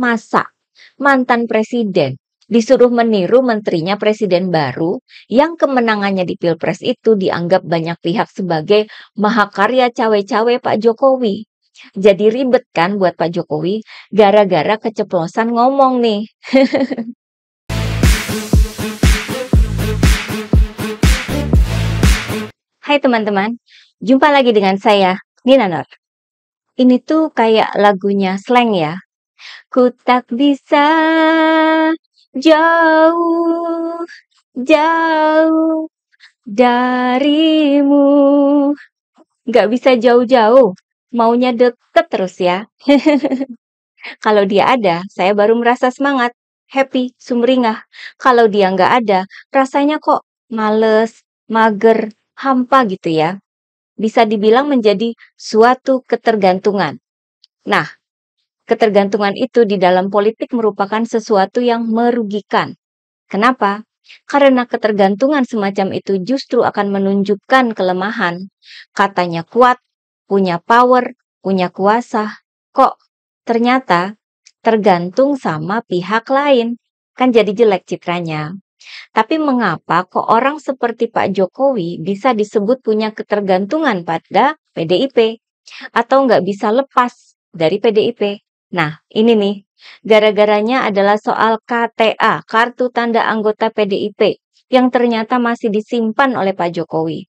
Masa mantan presiden disuruh meniru menterinya presiden baru yang kemenangannya di Pilpres itu dianggap banyak pihak sebagai mahakarya cawe-cawe Pak Jokowi. Jadi ribet kan buat Pak Jokowi gara-gara keceplosan ngomong nih. Hai teman-teman, jumpa lagi dengan saya, Nina Nur. Ini tuh kayak lagunya Slank ya. Ku tak bisa jauh, jauh darimu. Gak bisa jauh-jauh, maunya deket terus ya. Kalau dia ada, saya baru merasa semangat, happy, sumringah. Kalau dia nggak ada, rasanya kok males, mager, hampa gitu ya. Bisa dibilang menjadi suatu ketergantungan. Nah, ketergantungan itu di dalam politik merupakan sesuatu yang merugikan. Kenapa? Karena ketergantungan semacam itu justru akan menunjukkan kelemahan. Katanya kuat, punya power, punya kuasa. Kok ternyata tergantung sama pihak lain? Kan jadi jelek citranya. Tapi mengapa kok orang seperti Pak Jokowi bisa disebut punya ketergantungan pada PDIP? Atau nggak bisa lepas dari PDIP? Nah, ini nih. Gara-garanya adalah soal KTA, Kartu Tanda Anggota PDIP, yang ternyata masih disimpan oleh Pak Jokowi.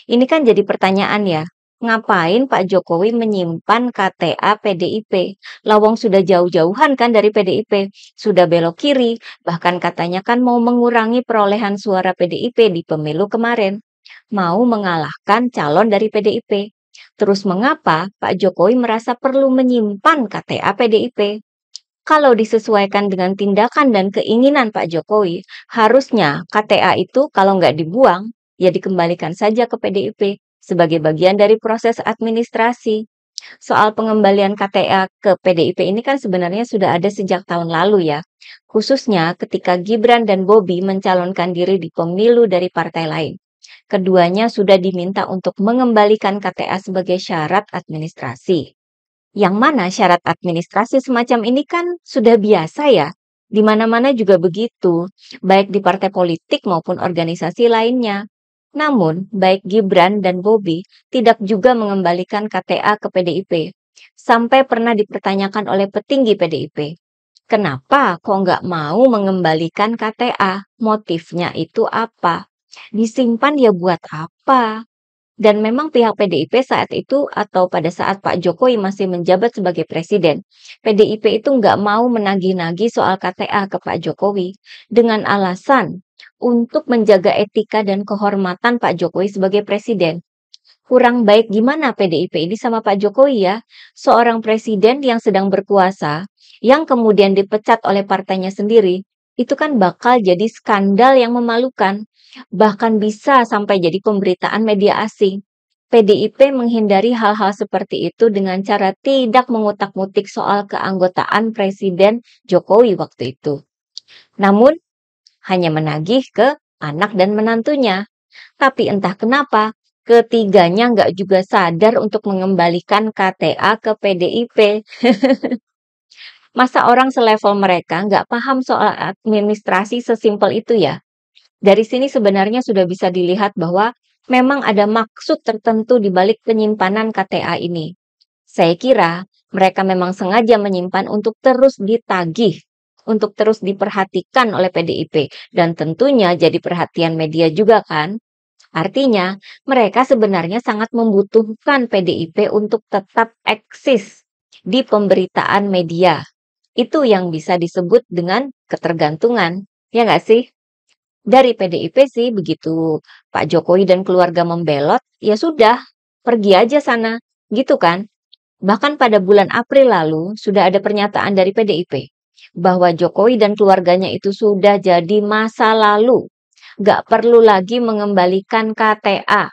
Ini kan jadi pertanyaan ya, ngapain Pak Jokowi menyimpan KTA PDIP? Lawang sudah jauh-jauhan kan dari PDIP, sudah belok kiri, bahkan katanya kan mau mengurangi perolehan suara PDIP di pemilu kemarin, mau mengalahkan calon dari PDIP. Terus mengapa Pak Jokowi merasa perlu menyimpan KTA PDIP? Kalau disesuaikan dengan tindakan dan keinginan Pak Jokowi, harusnya KTA itu kalau nggak dibuang, ya dikembalikan saja ke PDIP sebagai bagian dari proses administrasi. Soal pengembalian KTA ke PDIP ini kan sebenarnya sudah ada sejak tahun lalu ya. Khususnya ketika Gibran dan Bobi mencalonkan diri di pemilu dari partai lain. Keduanya sudah diminta untuk mengembalikan KTA sebagai syarat administrasi. Yang mana syarat administrasi semacam ini kan sudah biasa ya. Di mana-mana juga begitu, baik di partai politik maupun organisasi lainnya. Namun, baik Gibran dan Bobi tidak juga mengembalikan KTA ke PDIP. Sampai pernah dipertanyakan oleh petinggi PDIP. Kenapa kok nggak mau mengembalikan KTA? Motifnya itu apa? Disimpan ya buat apa? Dan memang pihak PDIP saat itu atau pada saat Pak Jokowi masih menjabat sebagai presiden, PDIP itu nggak mau menagih-nagih soal KTA ke Pak Jokowi dengan alasan untuk menjaga etika dan kehormatan Pak Jokowi sebagai presiden. Kurang baik gimana PDIP ini sama Pak Jokowi ya? Seorang presiden yang sedang berkuasa, yang kemudian dipecat oleh partainya sendiri, itu kan bakal jadi skandal yang memalukan. Bahkan bisa sampai jadi pemberitaan media asing. PDIP menghindari hal-hal seperti itu dengan cara tidak mengutak-mutik soal keanggotaan Presiden Jokowi waktu itu. Namun, hanya menagih ke anak dan menantunya. Tapi entah kenapa, ketiganya nggak juga sadar untuk mengembalikan KTA ke PDIP. Masa orang selevel mereka nggak paham soal administrasi sesimpel itu ya? Dari sini sebenarnya sudah bisa dilihat bahwa memang ada maksud tertentu di balik penyimpanan KTA ini. Saya kira mereka memang sengaja menyimpan untuk terus ditagih, untuk terus diperhatikan oleh PDIP, dan tentunya jadi perhatian media juga kan. Artinya, mereka sebenarnya sangat membutuhkan PDIP untuk tetap eksis di pemberitaan media. Itu yang bisa disebut dengan ketergantungan, ya nggak sih? Dari PDIP sih begitu Pak Jokowi dan keluarga membelot, ya sudah, pergi aja sana, gitu kan? Bahkan pada bulan April lalu sudah ada pernyataan dari PDIP bahwa Jokowi dan keluarganya itu sudah jadi masa lalu, gak perlu lagi mengembalikan KTA.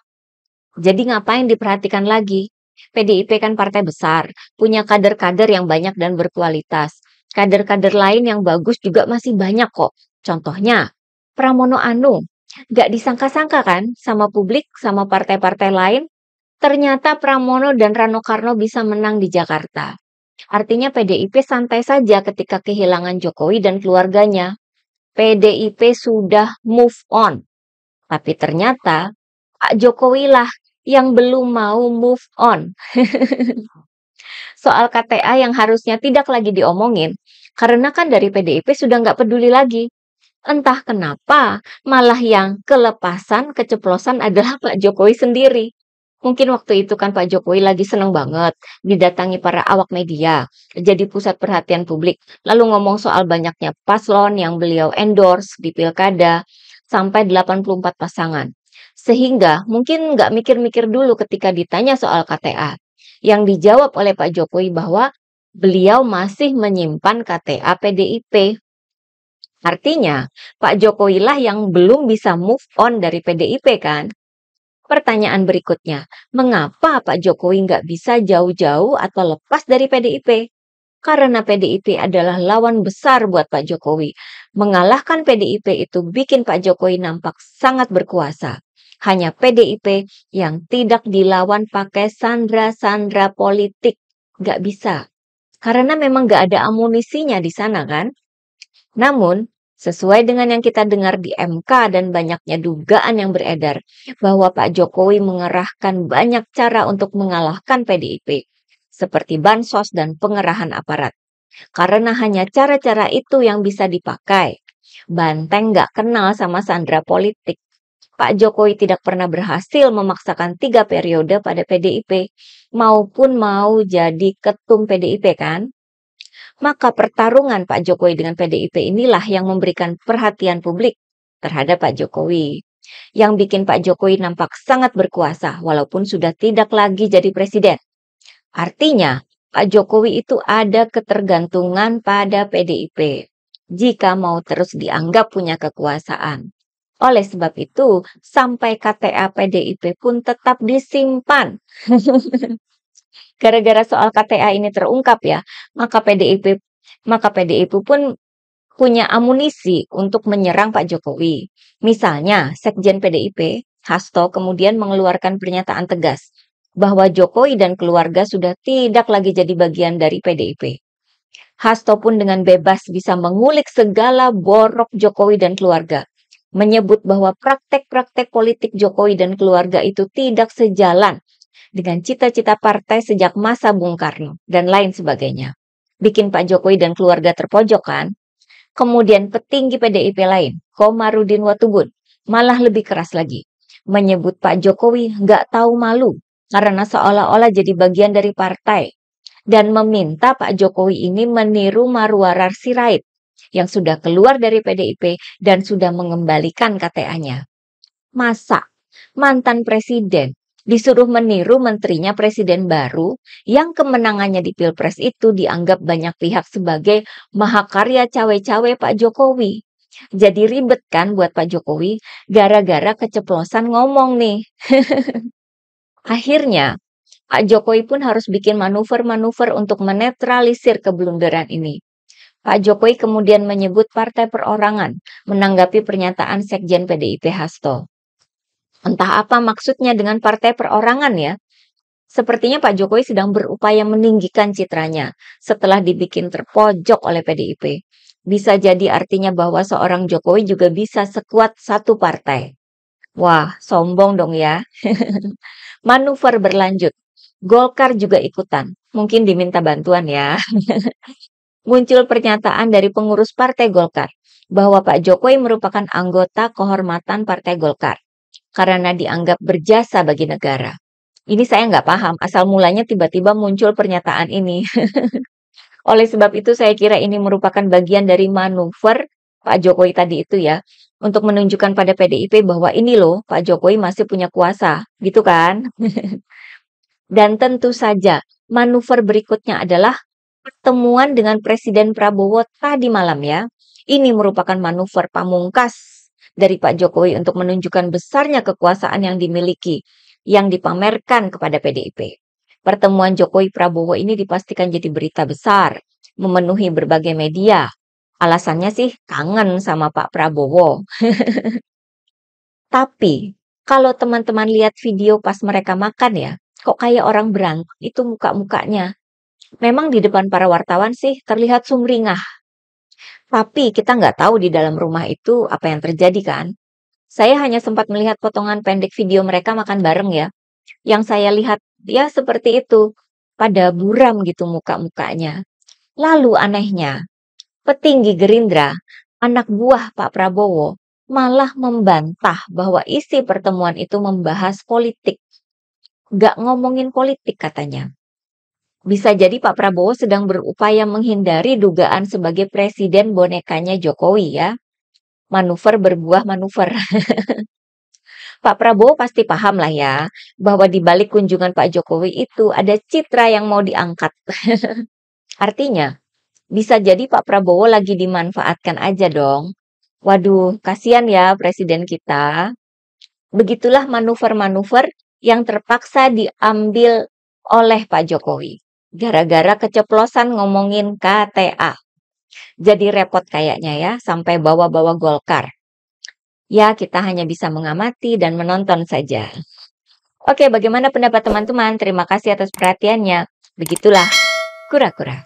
Jadi ngapain diperhatikan lagi? PDIP kan partai besar, punya kader-kader yang banyak dan berkualitas. Kader-kader lain yang bagus juga masih banyak kok. Contohnya, Pramono Anung. Gak disangka-sangka kan sama publik, sama partai-partai lain. Ternyata Pramono dan Rano Karno bisa menang di Jakarta. Artinya PDIP santai saja ketika kehilangan Jokowi dan keluarganya. PDIP sudah move on. Tapi ternyata Pak Jokowi lah yang belum mau move on. Soal KTA yang harusnya tidak lagi diomongin, karena kan dari PDIP sudah nggak peduli lagi. Entah kenapa, malah yang kelepasan, keceplosan adalah Pak Jokowi sendiri. Mungkin waktu itu kan Pak Jokowi lagi seneng banget didatangi para awak media, jadi pusat perhatian publik, lalu ngomong soal banyaknya paslon yang beliau endorse di pilkada, sampai 84 pasangan. Sehingga mungkin nggak mikir-mikir dulu ketika ditanya soal KTA. Yang dijawab oleh Pak Jokowi bahwa beliau masih menyimpan KTA PDIP. Artinya, Pak Jokowi lah yang belum bisa move on dari PDIP kan? Pertanyaan berikutnya, mengapa Pak Jokowi nggak bisa jauh-jauh atau lepas dari PDIP? Karena PDIP adalah lawan besar buat Pak Jokowi. Mengalahkan PDIP itu bikin Pak Jokowi nampak sangat berkuasa. Hanya PDIP yang tidak dilawan pakai sandra-sandra politik. Nggak bisa. Karena memang nggak ada amunisinya di sana kan? Namun, sesuai dengan yang kita dengar di MK dan banyaknya dugaan yang beredar, bahwa Pak Jokowi mengerahkan banyak cara untuk mengalahkan PDIP, seperti bansos dan pengerahan aparat. Karena hanya cara-cara itu yang bisa dipakai. Banteng nggak kenal sama sandra politik. Pak Jokowi tidak pernah berhasil memaksakan 3 periode pada PDIP, maupun mau jadi ketum PDIP kan? Maka pertarungan Pak Jokowi dengan PDIP inilah yang memberikan perhatian publik terhadap Pak Jokowi. Yang bikin Pak Jokowi nampak sangat berkuasa walaupun sudah tidak lagi jadi presiden. Artinya, Pak Jokowi itu ada ketergantungan pada PDIP jika mau terus dianggap punya kekuasaan. Oleh sebab itu, sampai KTA PDIP pun tetap disimpan. Gara-gara soal KTA ini terungkap ya, maka PDIP pun punya amunisi untuk menyerang Pak Jokowi. Misalnya, Sekjen PDIP, Hasto kemudian mengeluarkan pernyataan tegas bahwa Jokowi dan keluarga sudah tidak lagi jadi bagian dari PDIP. Hasto pun dengan bebas bisa mengulik segala borok Jokowi dan keluarga, menyebut bahwa praktek-praktek politik Jokowi dan keluarga itu tidak sejalan dengan cita-cita partai sejak masa Bung Karno, dan lain sebagainya. Bikin Pak Jokowi dan keluarga terpojok kan? Kemudian petinggi PDIP lain, Komarudin Watubun, malah lebih keras lagi. Menyebut Pak Jokowi nggak tahu malu karena seolah-olah jadi bagian dari partai. Dan meminta Pak Jokowi ini meniru Marwarar Sirait yang sudah keluar dari PDIP dan sudah mengembalikan KTA-nya. Masa mantan presiden disuruh meniru menterinya presiden baru yang kemenangannya di Pilpres itu dianggap banyak pihak sebagai mahakarya cawe-cawe Pak Jokowi. Jadi ribet kan buat Pak Jokowi gara-gara keceplosan ngomong nih. Akhirnya, Pak Jokowi pun harus bikin manuver-manuver untuk menetralisir keblunderan ini. Pak Jokowi kemudian menyebut partai perorangan menanggapi pernyataan Sekjen PDIP Hasto. Entah apa maksudnya dengan partai perorangan ya. Sepertinya Pak Jokowi sedang berupaya meninggikan citranya setelah dibikin terpojok oleh PDIP. Bisa jadi artinya bahwa seorang Jokowi juga bisa sekuat satu partai. Wah, sombong dong ya. Manuver berlanjut. Golkar juga ikutan. Mungkin diminta bantuan ya. Muncul pernyataan dari pengurus Partai Golkar bahwa Pak Jokowi merupakan anggota kehormatan Partai Golkar karena dianggap berjasa bagi negara. Ini saya nggak paham, asal mulanya tiba-tiba muncul pernyataan ini. Oleh sebab itu saya kira ini merupakan bagian dari manuver Pak Jokowi tadi itu ya, untuk menunjukkan pada PDIP bahwa ini loh Pak Jokowi masih punya kuasa, gitu kan? Dan tentu saja manuver berikutnya adalah pertemuan dengan Presiden Prabowo tadi malam ya. Ini merupakan manuver pamungkas dari Pak Jokowi untuk menunjukkan besarnya kekuasaan yang dimiliki, yang dipamerkan kepada PDIP. Pertemuan Jokowi Prabowo ini dipastikan jadi berita besar, memenuhi berbagai media. Alasannya sih kangen sama Pak Prabowo. Tapi, kalau teman-teman lihat video pas mereka makan ya, kok kayak orang berantem itu muka-mukanya. Memang di depan para wartawan sih terlihat sumringah, tapi kita nggak tahu di dalam rumah itu apa yang terjadi kan. Saya hanya sempat melihat potongan pendek video mereka makan bareng ya. Yang saya lihat ya seperti itu, pada buram gitu muka-mukanya. Lalu anehnya, petinggi Gerindra, anak buah Pak Prabowo, malah membantah bahwa isi pertemuan itu membahas politik. Nggak ngomongin politik katanya. Bisa jadi Pak Prabowo sedang berupaya menghindari dugaan sebagai presiden bonekanya Jokowi ya. Manuver berbuah manuver. Pak Prabowo pasti paham lah ya, bahwa di balik kunjungan Pak Jokowi itu ada citra yang mau diangkat. Artinya, bisa jadi Pak Prabowo lagi dimanfaatkan aja dong. Waduh, kasihan ya presiden kita. Begitulah manuver-manuver yang terpaksa diambil oleh Pak Jokowi. Gara-gara keceplosan ngomongin KTA. Jadi repot kayaknya ya, sampai bawa-bawa Golkar. Ya, kita hanya bisa mengamati dan menonton saja. Oke, bagaimana pendapat teman-teman? Terima kasih atas perhatiannya. Begitulah, kura-kura.